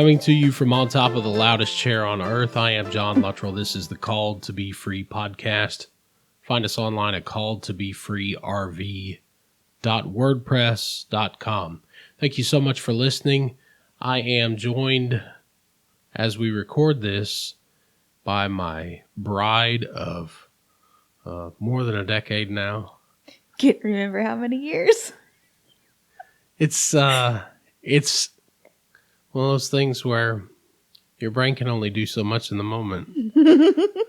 Coming to you from on top of the loudest chair on earth, I am John Luttrell. This is the Called to Be Free podcast. Find us online at calledtobefreerv.wordpress.com. Thank you so much for listening. I am joined, as we record this, by my bride of more than a decade now. Can't remember how many years. It's one of those things where your brain can only do so much in the moment.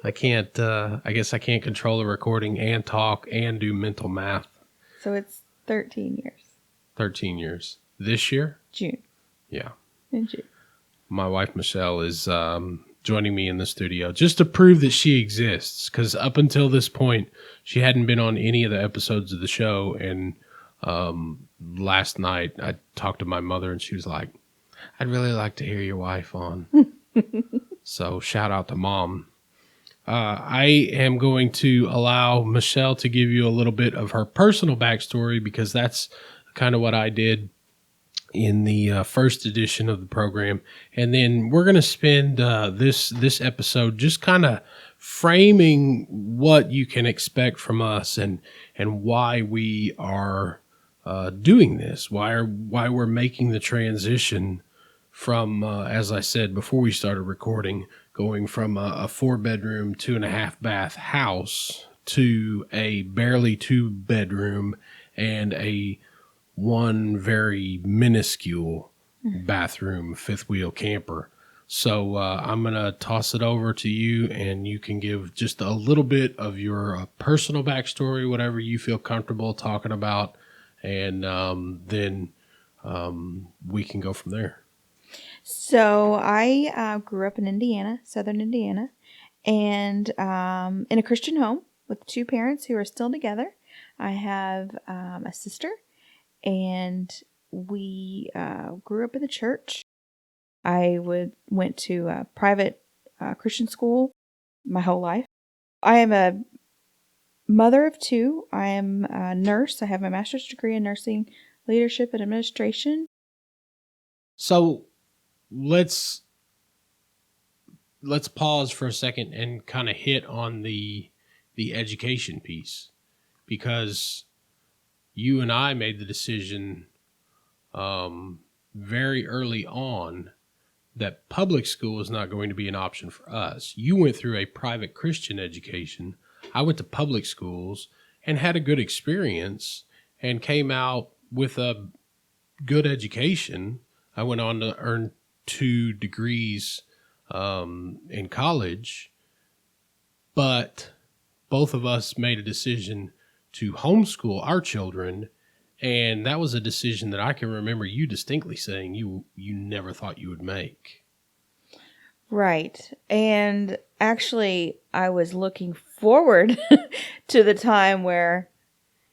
I guess I can't control the recording and talk and do mental math. So it's 13 years. 13 years. This year? June. Yeah. In June. My wife, Michelle, is joining me in the studio just to prove that she exists. Because up until this point, she hadn't been on any of the episodes of the show. And last night, I talked to my mother and she was like, I'd really like to hear your wife on. So shout out to Mom. I am going to allow Michelle to give you a little bit of her personal backstory because that's kind of what I did in the first edition of the program. And then we're going to spend this episode just kind of framing what you can expect from us and why we are doing this, why we're making the transition from, as I said before we started recording, going from a 4-bedroom, 2.5-bath house to a barely 2-bedroom and a one very minuscule bathroom, 5th-wheel camper. So I'm going to toss it over to you, and you can give just a little bit of your personal backstory, whatever you feel comfortable talking about, and then we can go from there. So I grew up in Indiana, southern Indiana, and in a Christian home with 2 parents who are still together. I have a sister, and we grew up in the church. I went to a private Christian school my whole life. I am a mother of 2. I am a nurse. I have my master's degree in nursing leadership and administration. So let's pause for a second and kind of hit on the education piece, because you and I made the decision very early on that public school is not going to be an option for us. You went through a private Christian education. I went to public schools and had a good experience and came out with a good education. I went on to earn 2 degrees in college, but both of us made a decision to homeschool our children, and that was a decision that I can remember you distinctly saying you never thought you would make. Right. And actually, I was looking forward to the time where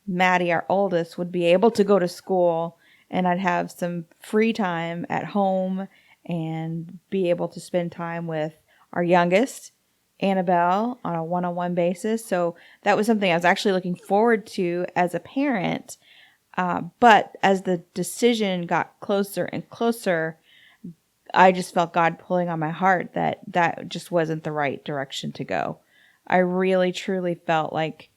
Maddie, our oldest, would be able to go to school and I'd have some free time at home and be able to spend time with our youngest, Annabelle, on a one-on-one basis. So that was something I was actually looking forward to as a parent. But as the decision got closer and closer, I just felt God pulling on my heart that just wasn't the right direction to go. I really, truly felt like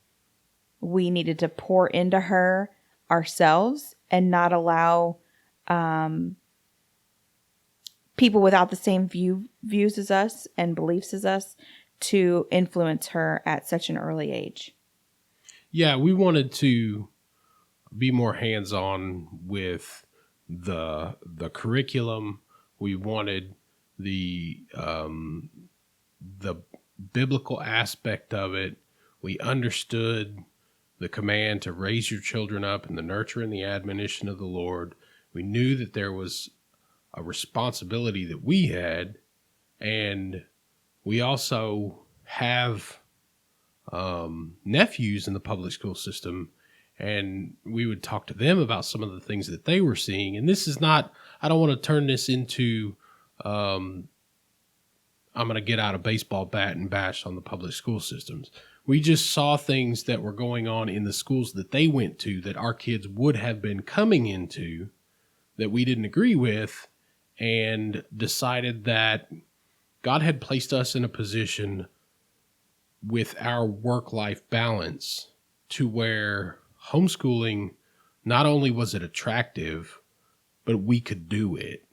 we needed to pour into her ourselves and not allow people without the same views as us and beliefs as us to influence her at such an early age. Yeah, we wanted to be more hands-on with the curriculum. We wanted the biblical aspect of it. We understood the command to raise your children up in the nurture and the admonition of the Lord. We knew that there was a responsibility that we had, and we also have nephews in the public school system, and we would talk to them about some of the things that they were seeing. And this is not, I don't want to turn this into, I'm going to get out a baseball bat and bash on the public school systems. We just saw things that were going on in the schools that they went to that our kids would have been coming into that we didn't agree with. and decided that God had placed us in a position with our work-life balance to where homeschooling, not only was it attractive, but we could do it.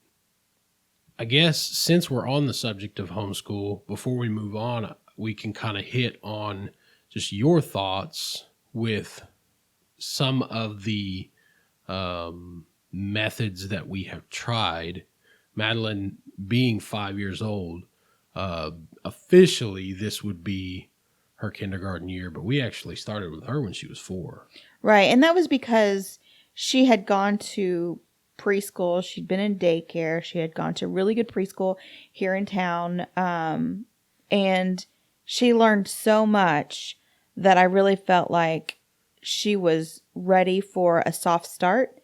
I guess since we're on the subject of homeschool, before we move on, we can kind of hit on just your thoughts with some of the methods that we have tried. Madeline being 5 years old, officially this would be her kindergarten year, but we actually started with her when she was 4. Right. And that was because she had gone to preschool. She'd been in daycare. She had gone to a really good preschool here in town. And she learned so much that I really felt like she was ready for a soft start.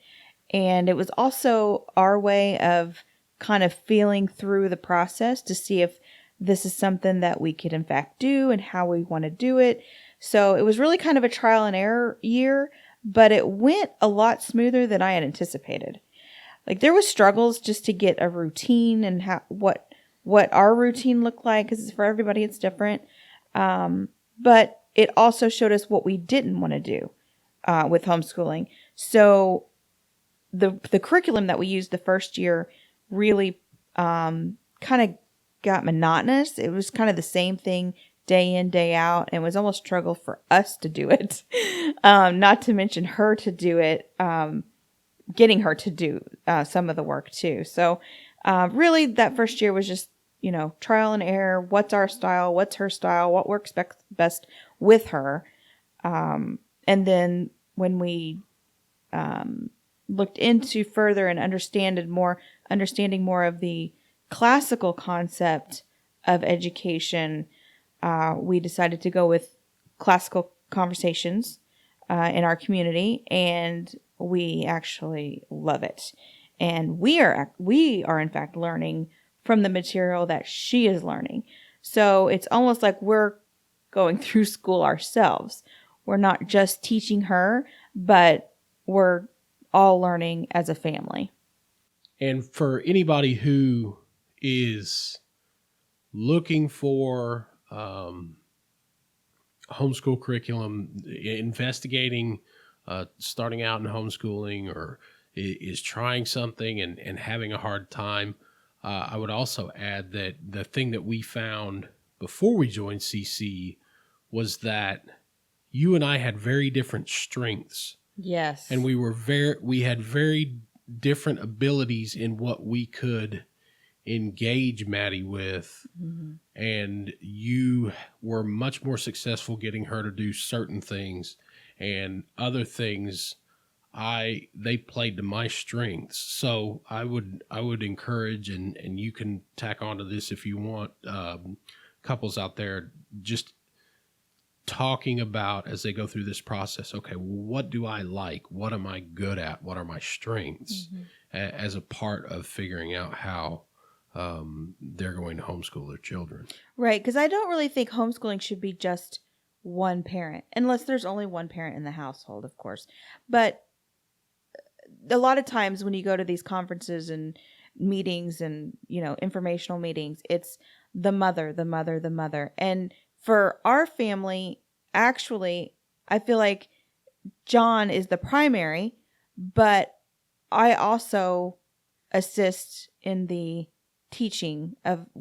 And it was also our way of kind of feeling through the process to see if this is something that we could in fact do and how we want to do it. So it was really kind of a trial and error year, but it went a lot smoother than I had anticipated. Like there was struggles just to get a routine and what our routine looked like, because for everybody it's different. But it also showed us what we didn't want to do with homeschooling. So the curriculum that we used the first year really kind of got monotonous. It was kind of the same thing day in, day out, and it was almost a struggle for us to do it. Not to mention her to do it, getting her to do some of the work too. So really that first year was just, trial and error. What's our style? What's her style? What works best with her? And then when we looked into further and understanding more of the classical concept of education, we decided to go with classical conversations in our community, and we actually love it. And we are in fact learning from the material that she is learning. So it's almost like we're going through school ourselves. We're not just teaching her, but we're all learning as a family. And for anybody who is looking for homeschool curriculum, investigating, starting out in homeschooling, or is trying something and having a hard time, I would also add that the thing that we found before we joined CC was that you and I had very different strengths. Yes. And we had very different abilities in what we could engage Maddie with. Mm-hmm. And you were much more successful getting her to do certain things, and other things they played to my strengths. So I would encourage, and you can tack onto this if you want, couples out there just talking about as they go through this process. Okay, what do I like? What am I good at? What are my strengths? Mm-hmm. As a part of figuring out how they're going to homeschool their children. Right, because I don't really think homeschooling should be just one parent, unless there's only one parent in the household, of course. But a lot of times when you go to these conferences and meetings and, informational meetings, it's the mother. And for our family, actually, I feel like John is the primary, but I also assist in the teaching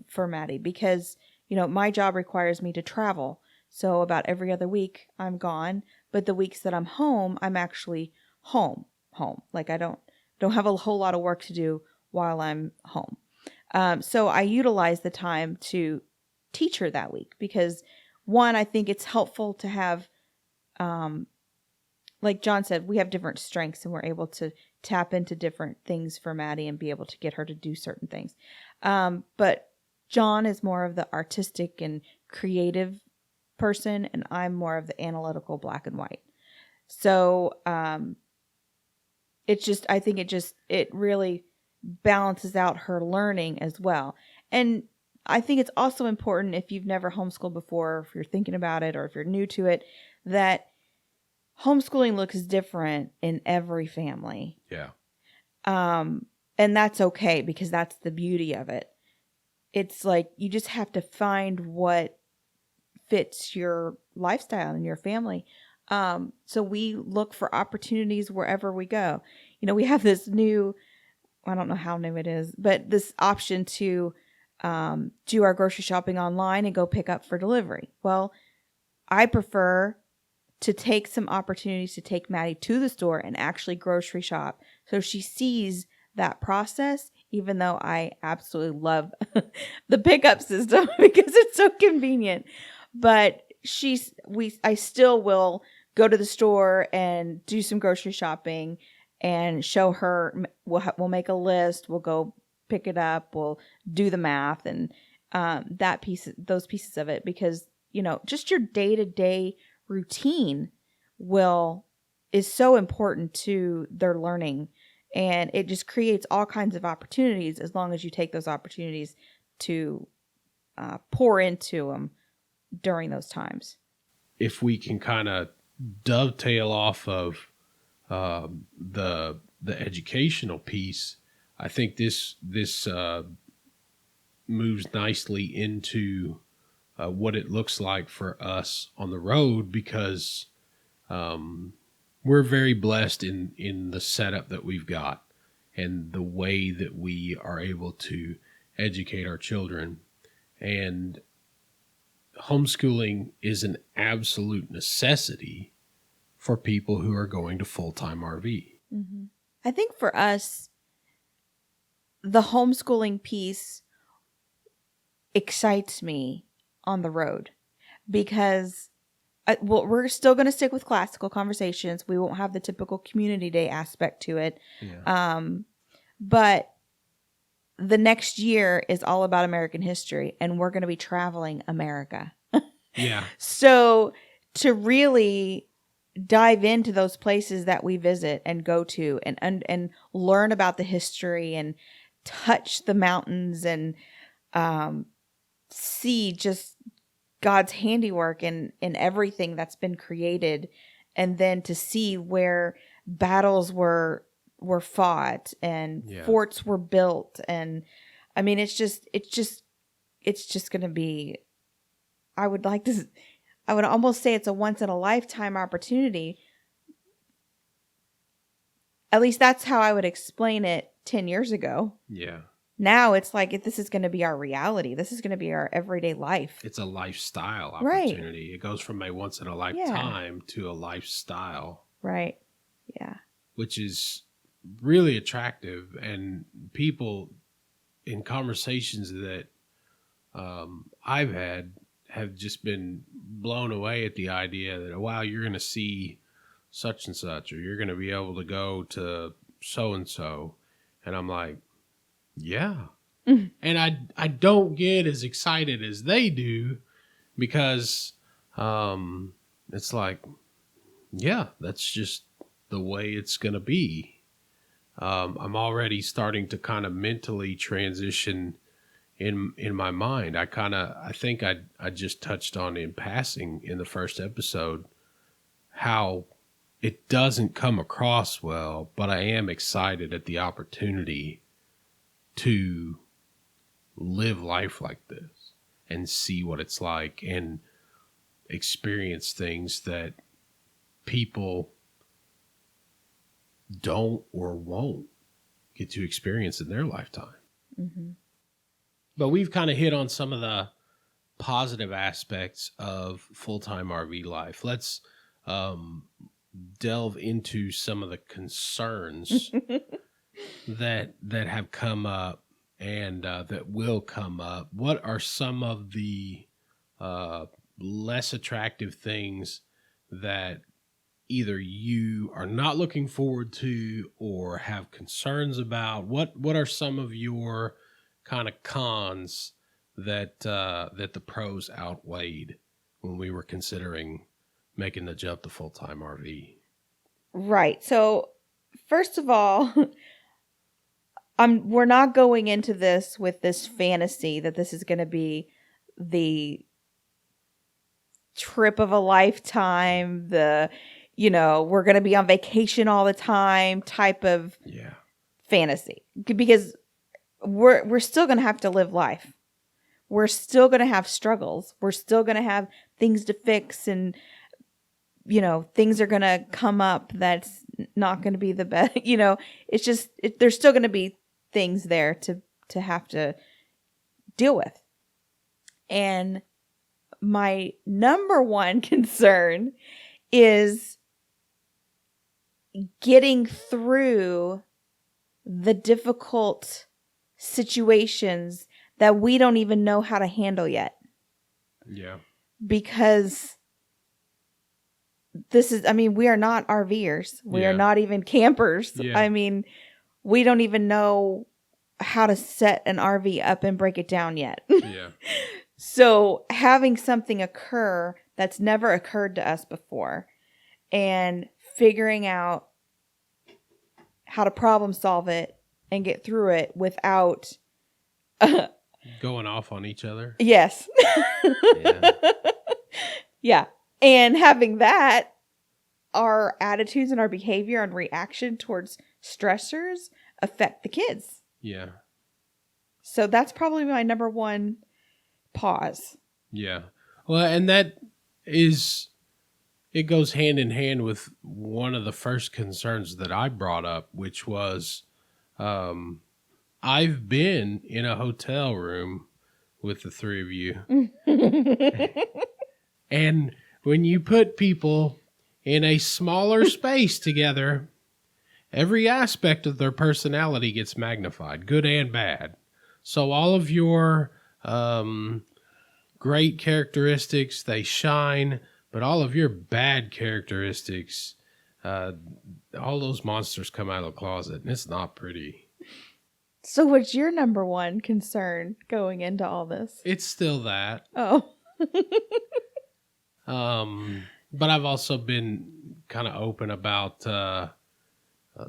for Maddie because, my job requires me to travel. So about every other week I'm gone, but the weeks that I'm home, I'm actually home. Like I don't have a whole lot of work to do while I'm home. So I utilize the time to teach her that week because one, I think it's helpful to have, like John said, we have different strengths and we're able to tap into different things for Maddie and be able to get her to do certain things. But John is more of the artistic and creative person, and I'm more of the analytical black and white. So, I think it really balances out her learning as well. And I think it's also important, if you've never homeschooled before, if you're thinking about it, or if you're new to it, that homeschooling looks different in every family. Yeah. And that's okay because that's the beauty of it. It's like you just have to find what fits your lifestyle and your family. So we look for opportunities wherever we go. We have this new, I don't know how new it is, but this option to do our grocery shopping online and go pick up for delivery. Well, I prefer to take some opportunities to take Maddie to the store and actually grocery shop so she sees that process, even though I absolutely love the pickup system because it's so convenient. But I still will go to the store and do some grocery shopping and show her. We'll make a list. We'll go pick it up. We'll do the math and those pieces of it, because just your day-to-day routine is so important to their learning, and it just creates all kinds of opportunities as long as you take those opportunities to pour into them during those times. If we can kind of dovetail off of the educational piece, I think this moves nicely into what it looks like for us on the road, because we're very blessed in the setup that we've got and the way that we are able to educate our children. And homeschooling is an absolute necessity for people who are going to full-time RV. Mm-hmm. I think for us, the homeschooling piece excites me on the road because we're still going to stick with classical conversations. We won't have the typical community day aspect to it. Yeah. But the next year is all about American history, and we're going to be traveling America. Yeah. So to really dive into those places that we visit and go to and learn about the history and touch the mountains and see just God's handiwork in everything that's been created, and then to see where battles were fought and forts were built, and I mean it's just going to be, I would almost say it's a once in a lifetime opportunity. At least that's how I would explain it 10 years ago. Yeah. Now it's like, if this is going to be our reality, this is going to be our everyday life. It's a lifestyle opportunity. Right. It goes from a once in a lifetime to a lifestyle. Right. Yeah. Which is really attractive. And people in conversations that I've had have just been blown away at the idea that, wow, you're going to see such and such, or you're going to be able to go to so-and-so. And I'm like, yeah. Mm. And I don't get as excited as they do, because it's like, yeah, that's just the way it's going to be. I'm already starting to kind of mentally transition in my mind. I think I just touched on in passing in the first episode how it doesn't come across well, but I am excited at the opportunity to live life like this and see what it's like and experience things that people don't or won't get to experience in their lifetime. Mm-hmm. But we've kind of hit on some of the positive aspects of full-time RV life. Let's delve into some of the concerns that have come up and that will come up. What are some of the less attractive things that either you are not looking forward to or have concerns about? What are some of your kind of cons that the pros outweighed when we were considering making the jump to full-time RV? Right. So first of all, we're not going into this with this fantasy that this is going to be the trip of a lifetime, we're going to be on vacation all the time type of fantasy because we're still going to have to live life. We're still going to have struggles. We're still going to have things to fix, and things are going to come up that's not going to be the best. It's just there's still going to be things there to have to deal with. And my number one concern is getting through the difficult situations that we don't even know how to handle yet. Yeah. Because we are not RVers. We are not even campers. Yeah. We don't even know how to set an RV up and break it down yet. Yeah. So having something occur that's never occurred to us before and figuring out how to problem solve it and get through it without going off on each other. Yes. Yeah. Yeah. And having that, our attitudes and our behavior and reaction towards stressors affect the kids. Yeah. So that's probably my number one pause. Yeah. Well, and that is, it goes hand in hand with one of the first concerns that I brought up, which was, I've been in a hotel room with the three of you. And when you put people in a smaller space together, every aspect of their personality gets magnified, good and bad. So all of your great characteristics, they shine, but all of your bad characteristics, all those monsters come out of the closet, and it's not pretty. So what's your number one concern going into all this? It's still that. Oh. But I've also been kind of open about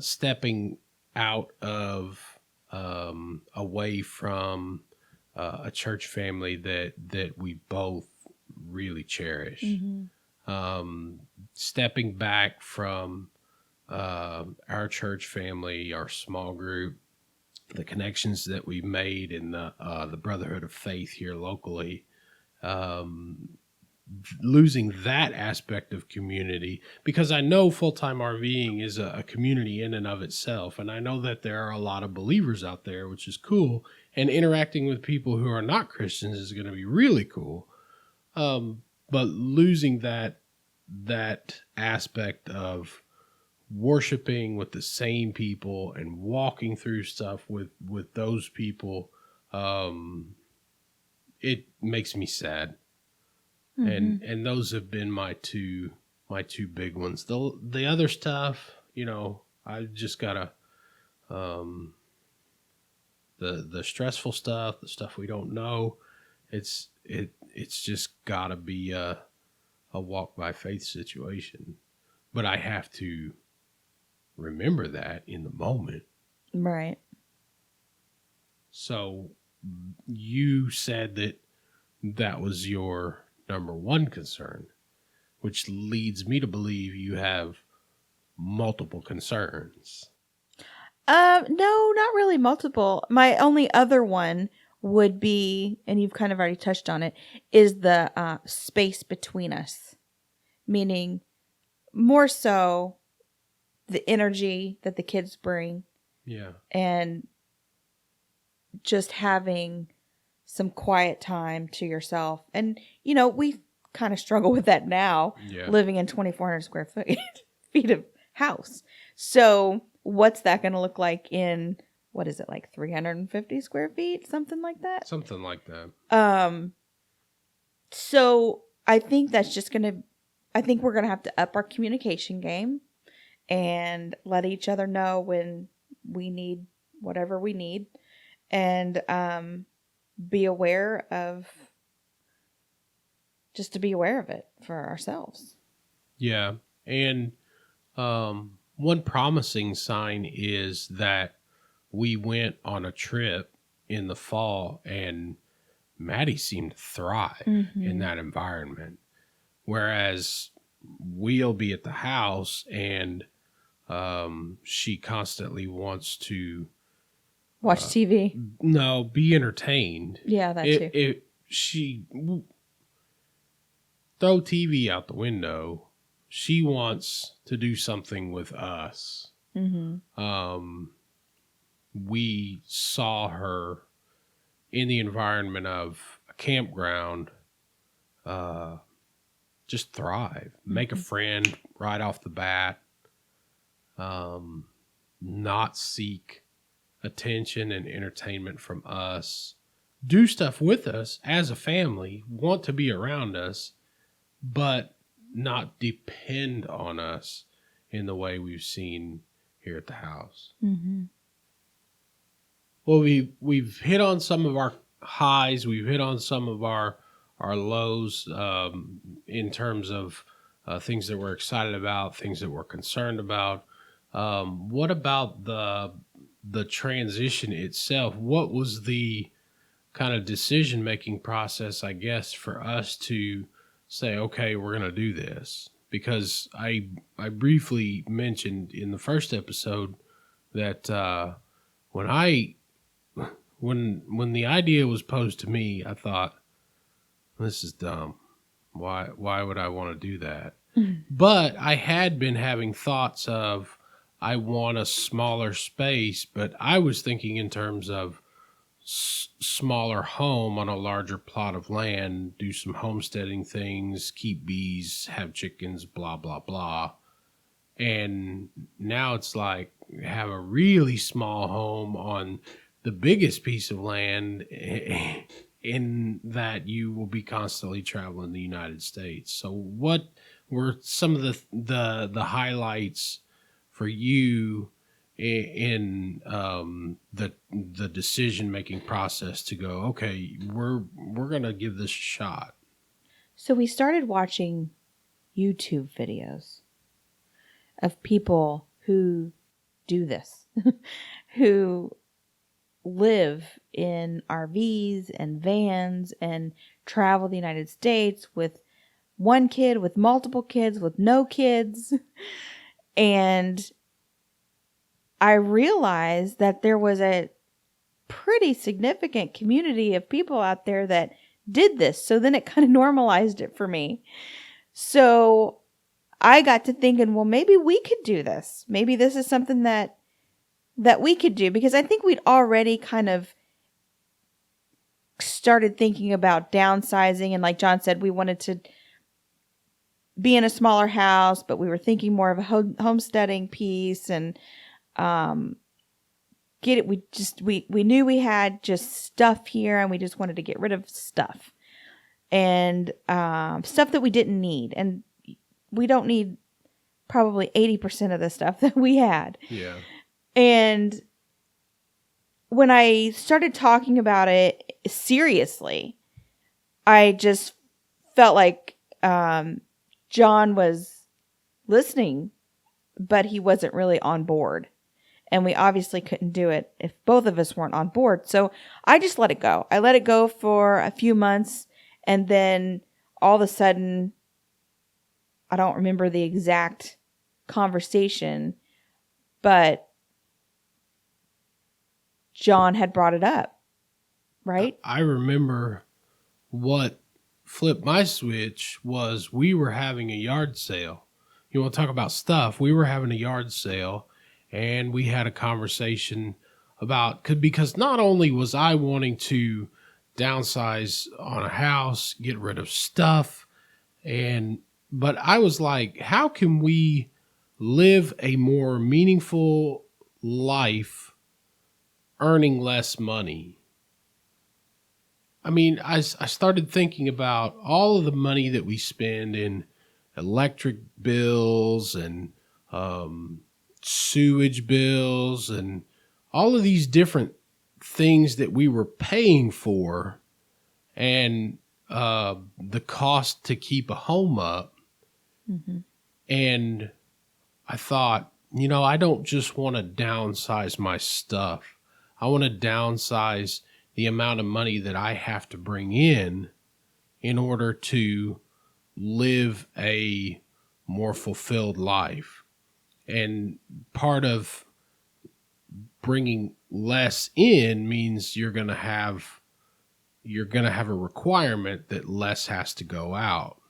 stepping out of away from a church family that we both really cherish. Mm-hmm. Stepping back from our church family, our small group, the connections that we've made in the Brotherhood of Faith here locally. Losing that aspect of community, because I know full-time RVing is a community in and of itself, and I know that there are a lot of believers out there, which is cool, and interacting with people who are not Christians is going to be really cool. But losing that aspect of worshiping with the same people and walking through stuff with those people, it makes me sad. Mm-hmm. And those have been my two big ones. The other stuff, I just gotta the stressful stuff, the stuff we don't know. It's just gotta be a walk by faith situation. But I have to remember that in the moment. Right. So you said that was your number one concern, which leads me to believe you have multiple concerns. No, not really multiple. My only other one would be, and you've kind of already touched on it, is the space between us. Meaning more so the energy that the kids bring. Yeah. And just having some quiet time to yourself. And, we kind of struggle with that now, living in 2,400 square feet of house. So what's that going to look like in, what is it, like 350 square feet? Something like that? Something like that. So I think I think we're going to have to up our communication game and let each other know when we need whatever we need. And, be aware of it for ourselves. Yeah. And one promising sign is that we went on a trip in the fall and Maddie seemed to thrive in that environment. Whereas we'll be at the house and She constantly wants to Watch TV. be entertained. Yeah, that too. She throw TV out the window. She wants to do something with us. Mm-hmm. We saw her in the environment of a campground, just thrive, make a friend right off the bat, not seek attention and entertainment from us, do stuff with us as a family, want to be around us, but not depend on us in the way we've seen here at the house. Mm-hmm. Well, we've hit on some of our highs. We've hit on some of our lows, in terms of things that we're excited about, things that we're concerned about. What about the transition itself? What was the kind of decision making process, I guess, for us to say, okay, we're going to do this? Because I briefly mentioned in the first episode that when the idea was posed to me, I thought, this is dumb. Why would I want to do that? But I had been having thoughts of, I want a smaller space, but I was thinking in terms of smaller home on a larger plot of land, do some homesteading things, keep bees, have chickens, blah, blah, blah. And now it's like, have a really small home on the biggest piece of land, in that you will be constantly traveling the United States. So what were some of the highlights for you in the decision making process to go, okay, we're gonna give this a shot? So we started watching YouTube videos of people who do this, who live in RVs and vans and travel the United States with one kid, with multiple kids, with no kids. And I realized that there was a pretty significant community of people out there that did this. So then it kind of normalized it for me. So I got to thinking, well, maybe we could do this. Maybe this is something that we could do, because I think we'd already kind of started thinking about downsizing. And like John said, we wanted to be in a smaller house, but we were thinking more of a homesteading piece and get it. We knew we had just stuff here and we just wanted to get rid of stuff and stuff that we didn't need. And we don't need probably 80% of the stuff that we had. Yeah. And when I started talking about it seriously, I just felt like John was listening, but he wasn't really on board. And we obviously couldn't do it if both of us weren't on board. So I just let it go. I let it go for a few months. And then all of a sudden, I don't remember the exact conversation, but John had brought it up, right? I remember what flipped my switch was we were having a yard sale. You want to talk about stuff? We were having a yard sale, and we had a conversation about, because not only was I wanting to downsize on a house, get rid of stuff, but I was like, how can we live a more meaningful life earning less money? I mean, I started thinking about all of the money that we spend in electric bills and sewage bills and all of these different things that we were paying for, and the cost to keep a home up. Mm-hmm. And I thought, I don't just want to downsize my stuff. I want to downsize the amount of money that I have to bring in order to live a more fulfilled life. And part of bringing less in means you're going to have a requirement that less has to go out.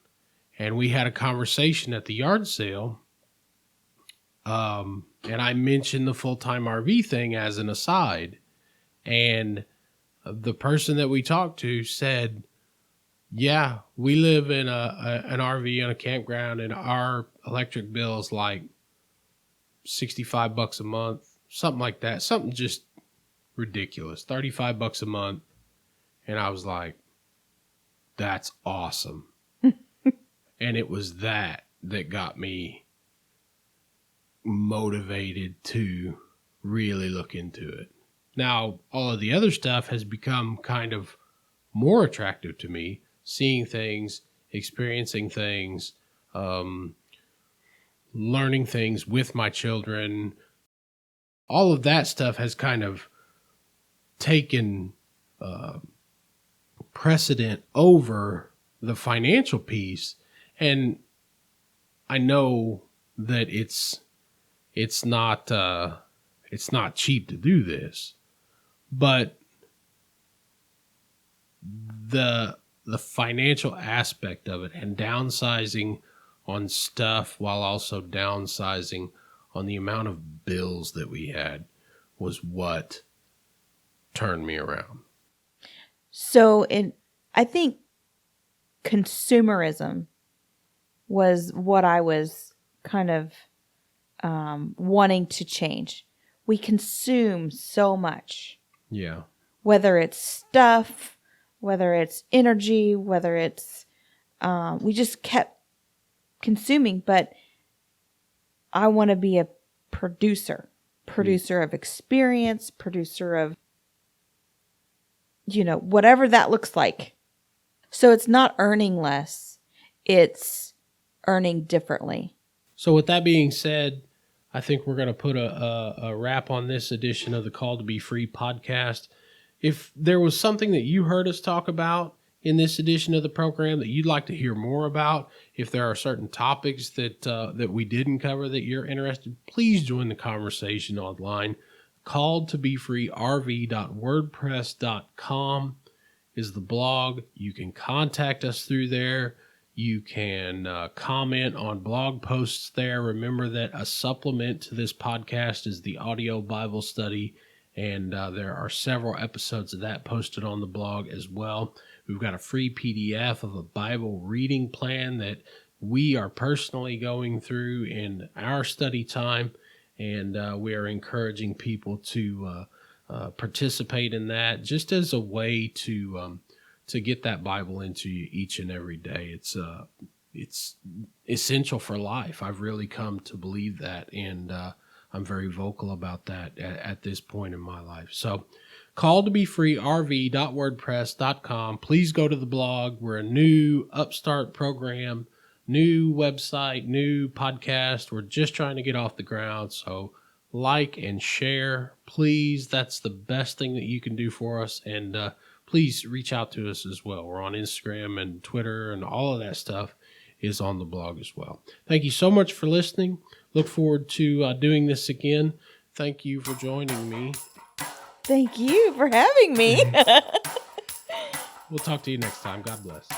And we had a conversation at the yard sale, and I mentioned the full-time RV thing as an aside, and the person that we talked to said, yeah, we live in an RV on a campground, and our electric bill is like $65 a month, something like that, something just ridiculous, $35 a month. And I was like, that's awesome. And it was that got me motivated to really look into it. Now, all of the other stuff has become kind of more attractive to me, seeing things, experiencing things, learning things with my children. All of that stuff has kind of taken precedent over the financial piece. And I know that it's not cheap to do this, but the financial aspect of it and downsizing on stuff while also downsizing on the amount of bills that we had was what turned me around. So I think consumerism was what I was kind of wanting to change. We consume so much. Yeah. Whether it's stuff, whether it's energy, whether it's we just kept consuming. But I want to be a producer of experience, producer of, whatever that looks like. So it's not earning less, it's earning differently. So with that being said, I think we're going to put a wrap on this edition of the Call to Be Free podcast. If there was something that you heard us talk about in this edition of the program that you'd like to hear more about, if there are certain topics that we didn't cover that you're interested, please join the conversation online. calledtobefreerv.wordpress.com is the blog. You can contact us through there. You can comment on blog posts there. Remember that a supplement to this podcast is the audio Bible study, and there are several episodes of that posted on the blog as well. We've got a free PDF of a Bible reading plan that we are personally going through in our study time, and we are encouraging people to participate in that just as a way to get that Bible into you each and every day. It's essential for life. I've really come to believe that, and I'm very vocal about that at this point in my life. So calledtobefreerv.wordpress.com. Please go to the blog. We're a new upstart program, new website, new podcast. We're just trying to get off the ground. So like and share, please. That's the best thing that you can do for us. And please reach out to us as well. We're on Instagram and Twitter, and all of that stuff is on the blog as well. Thank you so much for listening. Look forward to doing this again. Thank you for joining me. Thank you for having me. We'll talk to you next time. God bless.